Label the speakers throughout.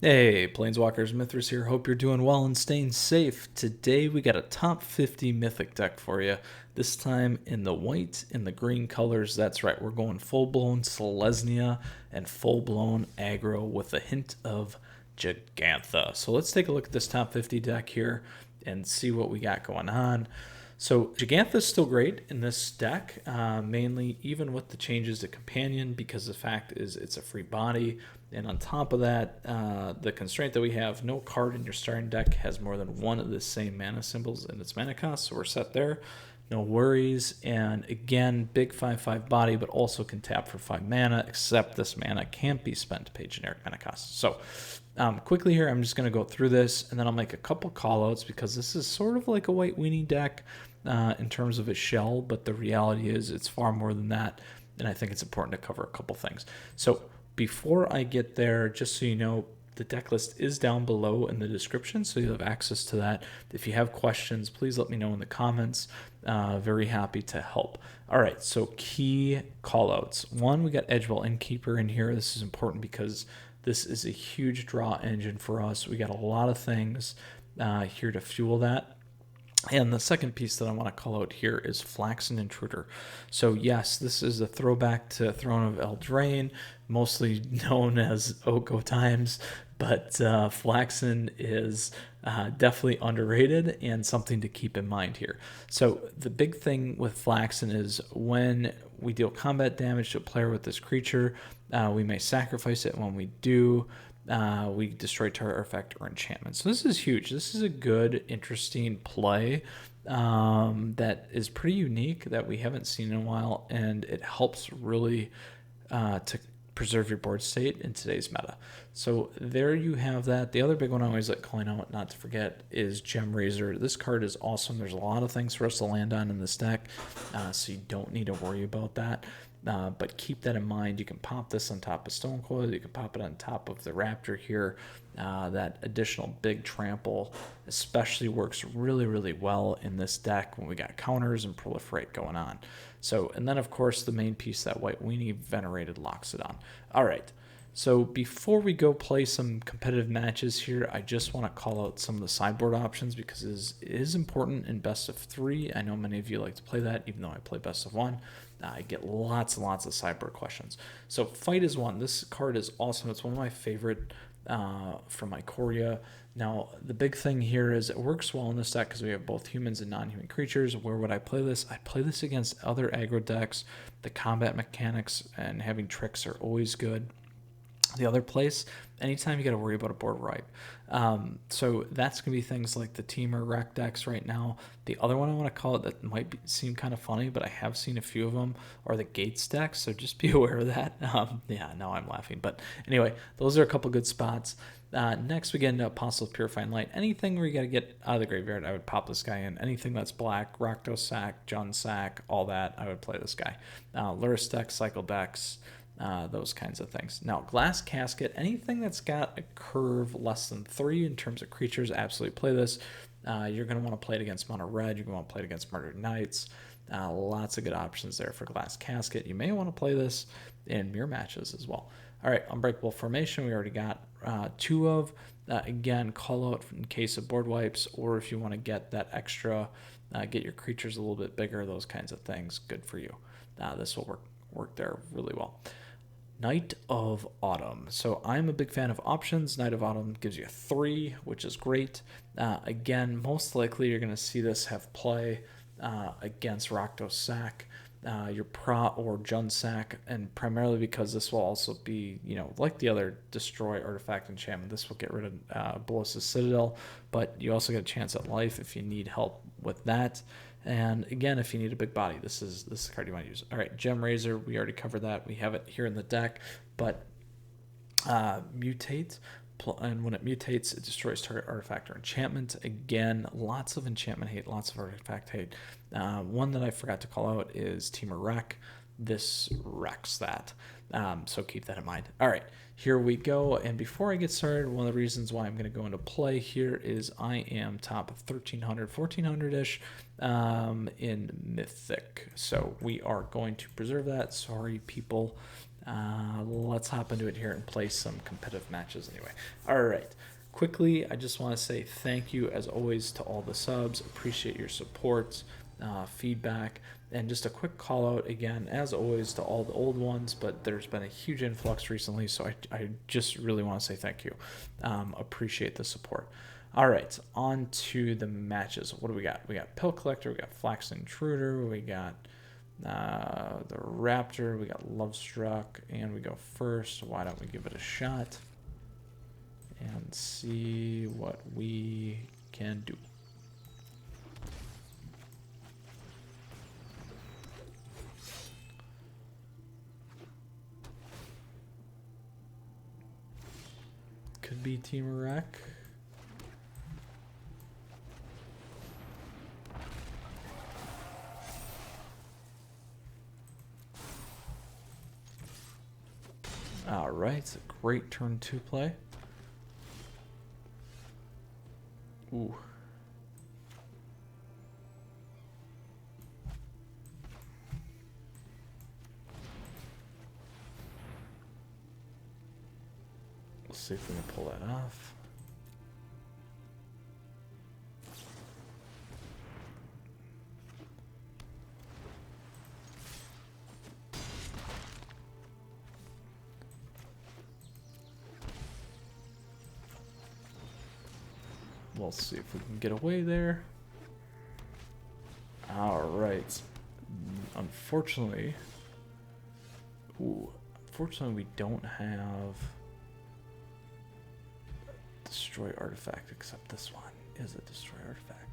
Speaker 1: Hey, Planeswalkers, Mythras here. Hope you're doing well and staying safe. Today we got a top 50 Mythic deck for you. This time in the white and the green colors. That's right, we're going full-blown Selesnya and full-blown Aggro with a hint of Jegantha. So let's take a look at this top 50 deck here and see what we got going on. So Jegantha is still great in this deck, mainly even with the changes to Companion, because the fact is it's a free body. And on top of that, the constraint that we have, no card in your starting deck has more than one of the same mana symbols in its mana cost, so we're set there. No worries. And again, big 5/5 body, but also can tap for 5 mana, except this mana can't be spent to pay generic mana costs. So quickly here, I'm just going to go through this, and then I'll make a couple callouts because this is sort of like a white weenie deck in terms of a shell, but the reality is it's far more than that, and I think it's important to cover a couple things. So before I get there, just so you know, the deck list is down below in the description, so you'll have access to that. If you have questions, please let me know in the comments. Very happy to help. All right, so key callouts. One, we got Edgewall Innkeeper in here. This is important because this is a huge draw engine for us. We got a lot of things here to fuel that. And the second piece that I want to call out here is Flaxen Intruder. So yes, this is a throwback to Throne of Eldraine, mostly known as Oko times, but Flaxen is definitely underrated and something to keep in mind here. So the big thing with Flaxen is when we deal combat damage to a player with this creature, we may sacrifice it. When we do, we destroy target artifact or enchantment. So this is huge. This is a good, interesting play that is pretty unique that we haven't seen in a while, and it helps really to preserve your board state in today's meta. So there you have that. The other big one I always like calling out, not to forget, is Gemrazer. This card is awesome. There's a lot of things for us to land on in this deck, so you don't need to worry about that. But keep that in mind. You can pop this on top of Stonecoil. You can pop it on top of the Raptor here. That additional big trample especially works really, really well in this deck when we got counters and proliferate going on. So, and then of course the main piece, that white weenie, Venerated, locks it on. All right. So before we go play some competitive matches here, I just want to call out some of the sideboard options because it is important in best of 3. I know many of you like to play that, even though I play best of 1. I get lots and lots of sideboard questions. So Fight is one. This card is awesome. It's one of my favorite from Ikoria. Now, the big thing here is it works well in this deck because we have both humans and non-human creatures. Where would I play this? I play this against other aggro decks. The combat mechanics and having tricks are always good. The other place, anytime you got to worry about a board wipe. So that's going to be things like the Teamer Wreck decks right now. The other one I want to call it that might seem kind of funny, but I have seen a few of them, are the Gates decks, so just be aware of that. Yeah, now I'm laughing. But anyway, those are a couple good spots. Next, we get into Apostle of Purifying Light. Anything where you got to get out of the graveyard, I would pop this guy in. Anything that's black, Rakdos Sack, Jund Sack, all that, I would play this guy. Luris decks, Cycle decks, those kinds of things. Now, Glass Casket, anything that's got a curve less than 3 in terms of creatures, absolutely play this. You're going to want to play it against Mono Red. You're going to want to play it against Murdered Knights. Lots of good options there for Glass Casket. You may want to play this in mirror matches as well. All right, Unbreakable Formation, we already got 2 of. Again, call out in case of board wipes, or if you want to get that extra, get your creatures a little bit bigger, those kinds of things, good for you. This will work there really well. Knight of Autumn. So I'm a big fan of options. Knight of Autumn gives you 3, which is great. Again, most likely you're going to see this have play against Rakdos Sack, your or Jund Sack, and primarily because this will also be, like the other Destroy Artifact Enchantment, this will get rid of Bolas's Citadel, but you also get a chance at life if you need help with that. And again, if you need a big body, this is the card you want to use. All right, Gemrazer, we already covered that. We have it here in the deck, but mutate, and when it mutates, it destroys target artifact or enchantment. Again, lots of enchantment hate, lots of artifact hate. One that I forgot to call out is Teamer Wreck. This wrecks that. So keep that in mind. All right, here we go. And before I get started, one of the reasons why I'm going to go into play here is I am top 1,300, 1,400-ish in Mythic. So we are going to preserve that. Sorry, people. Let's hop into it here and play some competitive matches anyway. All right. Quickly, I just want to say thank you, as always, to all the subs. Appreciate your support, feedback, and just a quick call out again, as always, to all the old ones, but there's been a huge influx recently, so I just really want to say thank you. Appreciate the support. All right, on to the matches. What do we got? We got Pill Collector, we got Flaxen Intruder, we got the Raptor, we got Lovestruck, and we go first. Why don't we give it a shot and see what we can do. Could be Team Wreck. All right, it's a great turn 2 play. Ooh. We'll see if we can pull that off. We'll see if we can get away there. All right. Unfortunately, we don't have destroy artifact, except this one is a destroy artifact.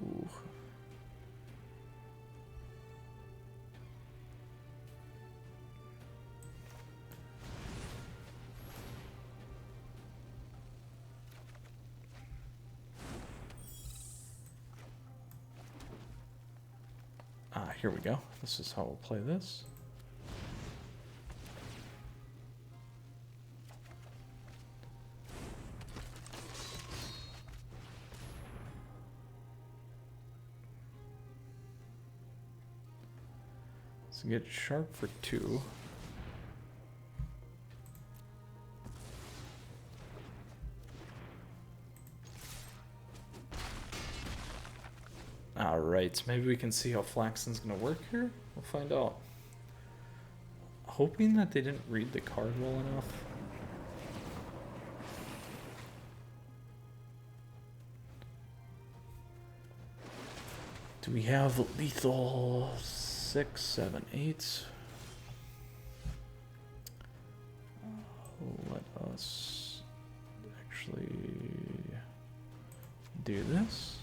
Speaker 1: Ooh. Here we go. This is how we'll play this. So get sharp for 2. Alright, maybe we can see how Flaxen's going to work here. We'll find out. Hoping that they didn't read the card well enough. Do we have lethal 6, 7, 8? Let us actually do this.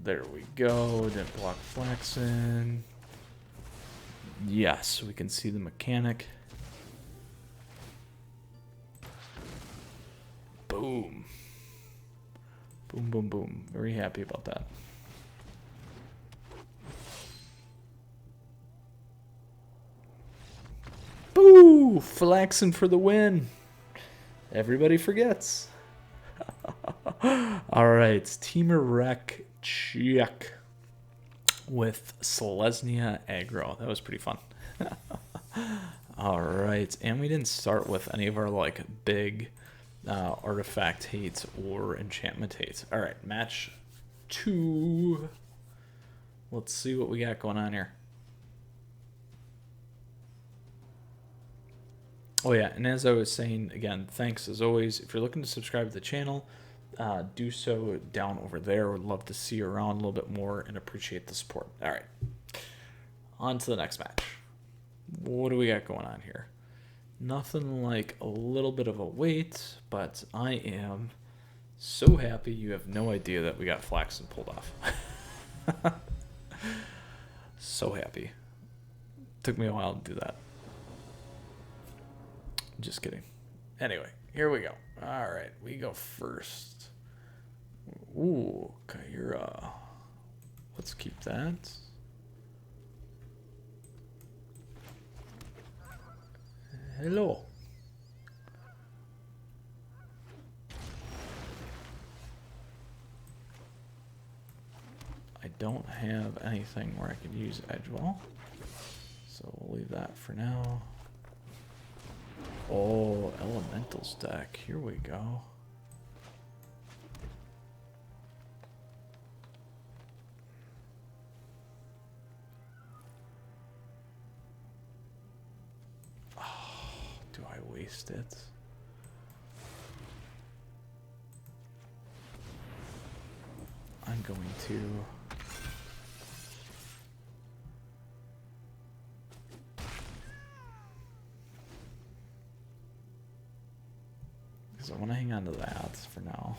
Speaker 1: There we go. Didn't block Flaxen. Yes, we can see the mechanic. Boom. Boom, boom, boom. Very happy about that. Boo! Flaxen for the win. Everybody forgets. All right, Team Wreck check with Selesnya Aggro. That was pretty fun. All right, and we didn't start with any of our like big artifact hates or enchantment hates. All right, match 2. Let's see what we got going on here. Oh yeah, and as I was saying, again, thanks as always. If you're looking to subscribe to the channel, do so down over there. Would love to see you around a little bit more and appreciate the support. All right, on to the next match. What do we got going on here? Nothing like a little bit of a wait, but I am so happy you have no idea that we got Flaxen pulled off. So happy. Took me a while to do that. Just kidding. Anyway, here we go. All right, we go first. Ooh, Kaira. Let's keep that. Hello. I don't have anything where I could use Edgewall, so we'll leave that for now. Oh, Elementals deck. Here we go. Oh, do I waste it? I'm going to. I want to hang on to that for now.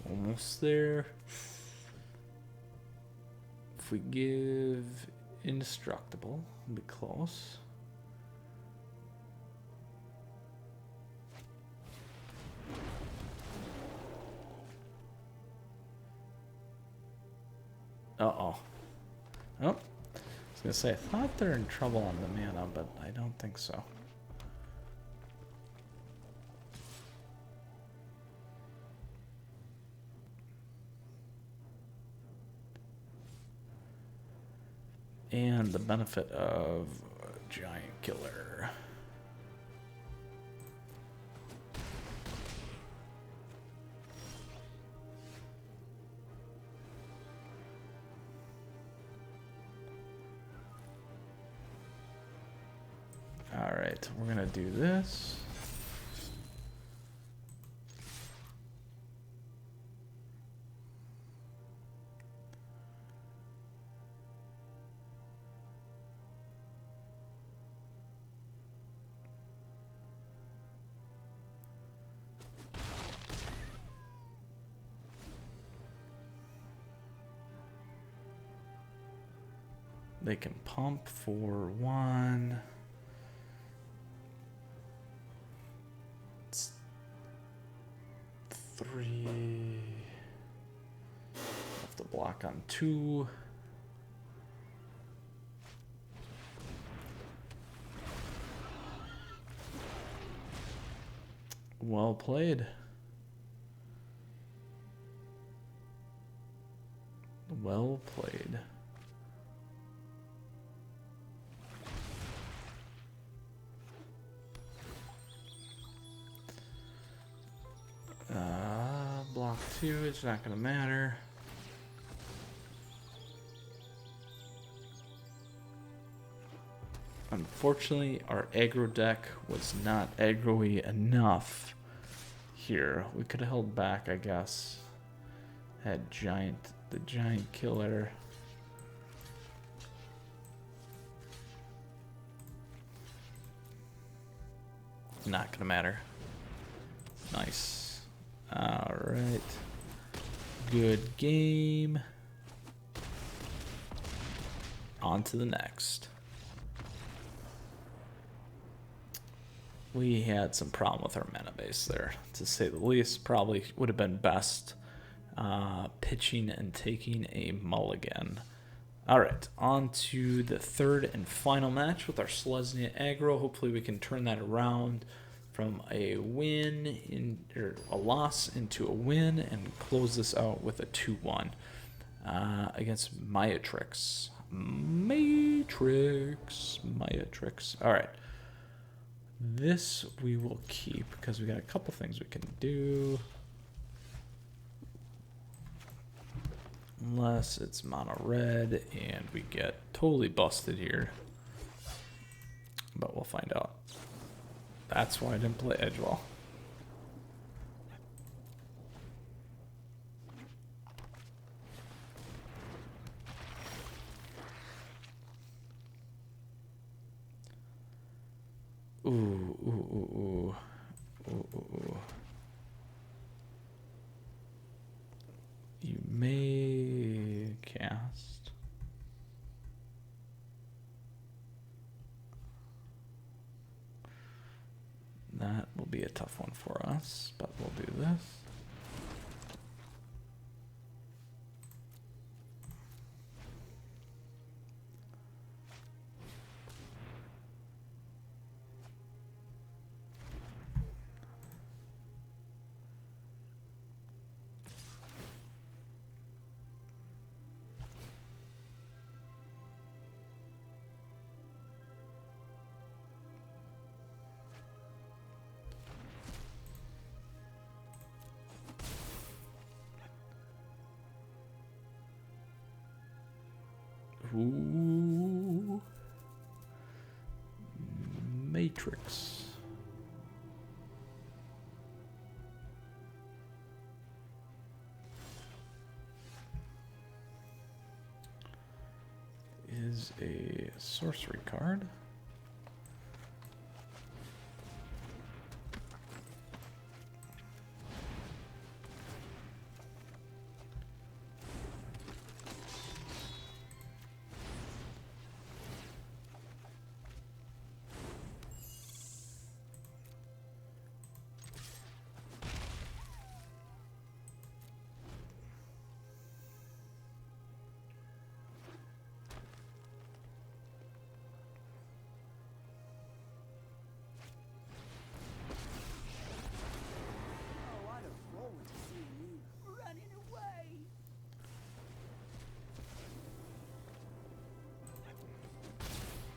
Speaker 1: Almost there. If we give Indestructible, we'll be close. Uh-oh. Oh, I was gonna say, I thought they're in trouble on the mana, but I don't think so. And the benefit of a giant killer. All right, we're gonna do this. They can pump for 1. It's 3. Have to block on 2. Well played. Well played. Block 2, it's not going to matter. Unfortunately, our aggro deck was not aggro-y enough here. We could have held back, I guess. Had the giant killer. Not going to matter. Nice. All right. Good game. On to the next. We had some problem with our mana base there, to say the least. Probably would have been best pitching and taking a mulligan. All right, on to the third and final match with our Selesnya Aggro. Hopefully we can turn that around from a win or a loss into a win and close this out with a 2-1 against Mythras. Mythras. All right. This we will keep because we got a couple things we can do. Unless it's mono red and we get totally busted here. But we'll find out. That's why I didn't play Edgewall. Ooh, ooh, ooh, ooh. Ooh, ooh, ooh. You may cast. That will be a tough one for us, but we'll do this. Ooh. Matrix. Is a sorcery card.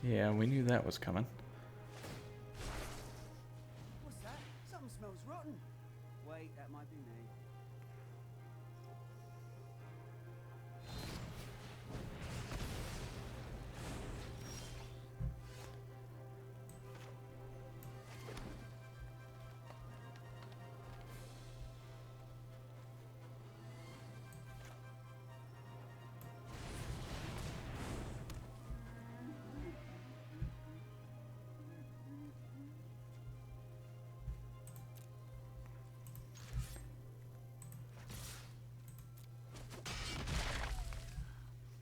Speaker 1: Yeah, we knew that was coming.
Speaker 2: What's that? Something smells rotten. Wait, that might be me.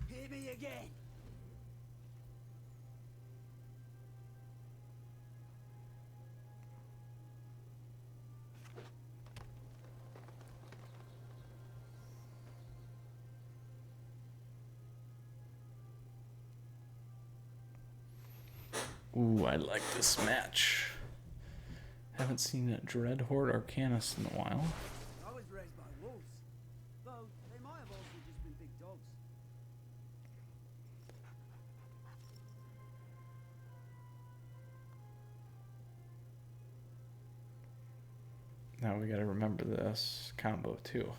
Speaker 2: Hit me again.
Speaker 1: Ooh, I like this match. Haven't seen a Dread Horde Arcanist in a while.
Speaker 2: I was raised by wolves, though they might have also just been big dogs.
Speaker 1: Now we gotta remember this combo too.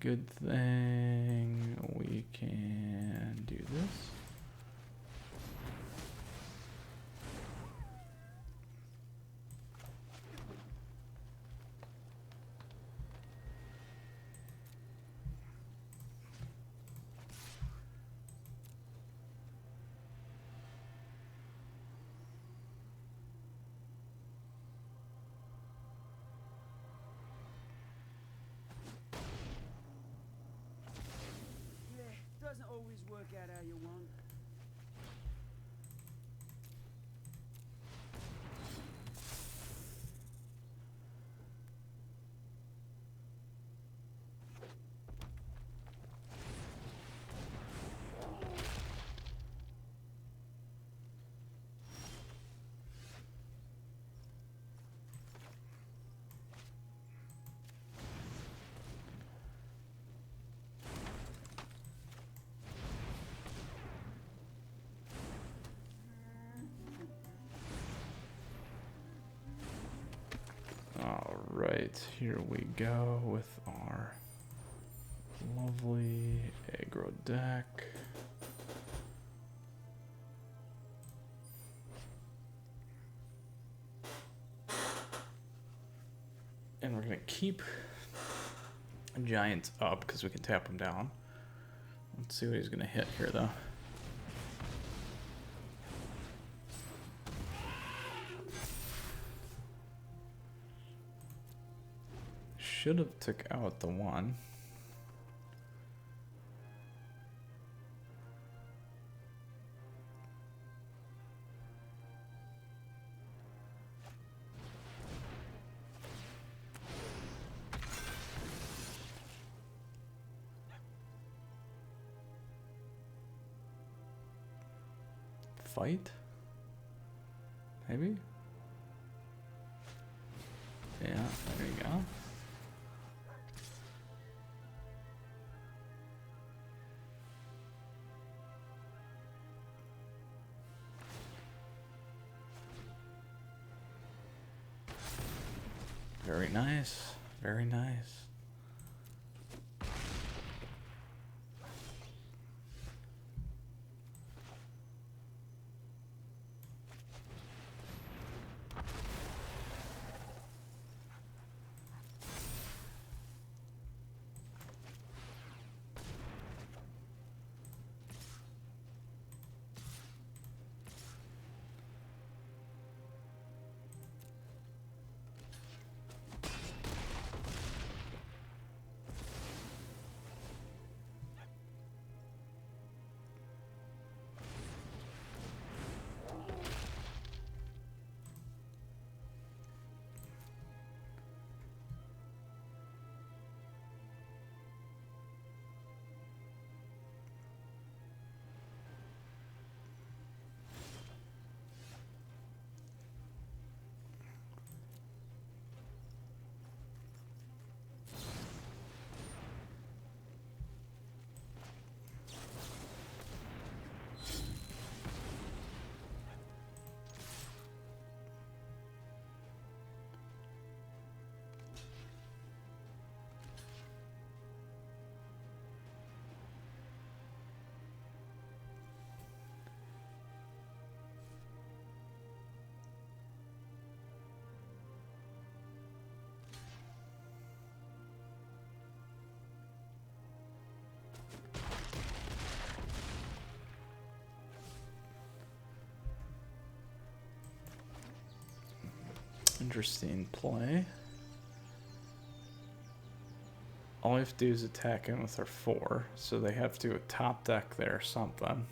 Speaker 1: Good thing we can do this.
Speaker 2: Doesn't always work out how you want.
Speaker 1: here we go with our lovely aggro deck. And we're going to keep Giants up because we can tap him down. Let's see what he's going to hit here, though. Should have took out the one. Fight? Maybe? Yeah, there you go. Very nice. Very nice. Interesting play. All we have to do is attack in with our 4, so they have to top deck there or something.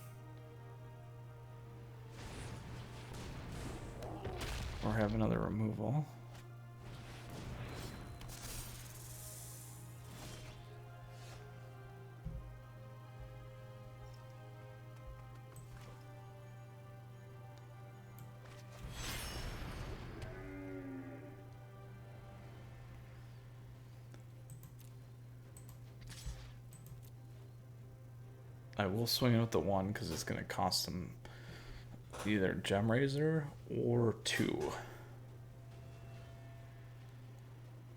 Speaker 1: Or have another removal. I will swing it with the 1 because it's going to cost him either Gemrazer or 2.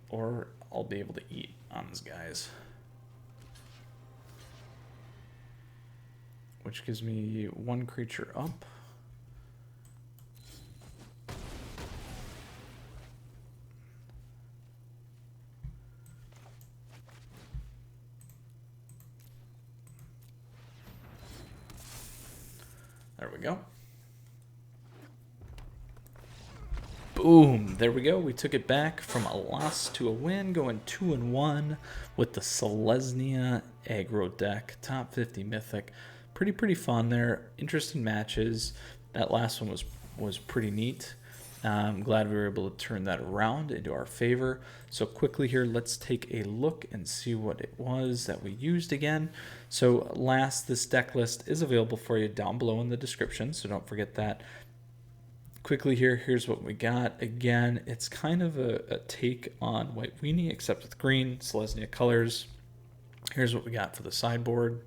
Speaker 1: Or I'll be able to eat on these guys. Which gives me 1 creature up. There we go. Boom. There we go. We took it back from a loss to a win, going 2-1 with the Selesnya Aggro deck. Top 50 Mythic. Pretty fun there. Interesting matches. That last one was pretty neat. I'm glad we were able to turn that around into our favor. So quickly here, let's take a look and see what it was that we used again. So this deck list is available for you down below in the description, so don't forget that. Quickly here, here's what we got. Again, it's kind of a take on White Weenie, except with green, Selesnya colors. Here's what we got for the sideboard.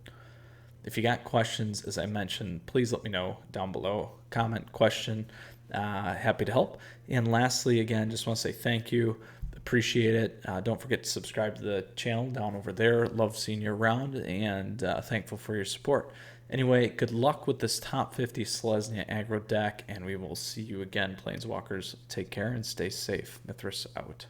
Speaker 1: If you got questions, as I mentioned, please let me know down below. Comment, question. Happy to help. And lastly, again, just want to say thank you Appreciate it. Don't forget to subscribe to the channel down over there. Love seeing you around, and thankful for your support. Anyway, good luck with this top 50 Selesnya Aggro deck, and we will see you again, Planeswalkers. Take care and stay safe. Mythras out.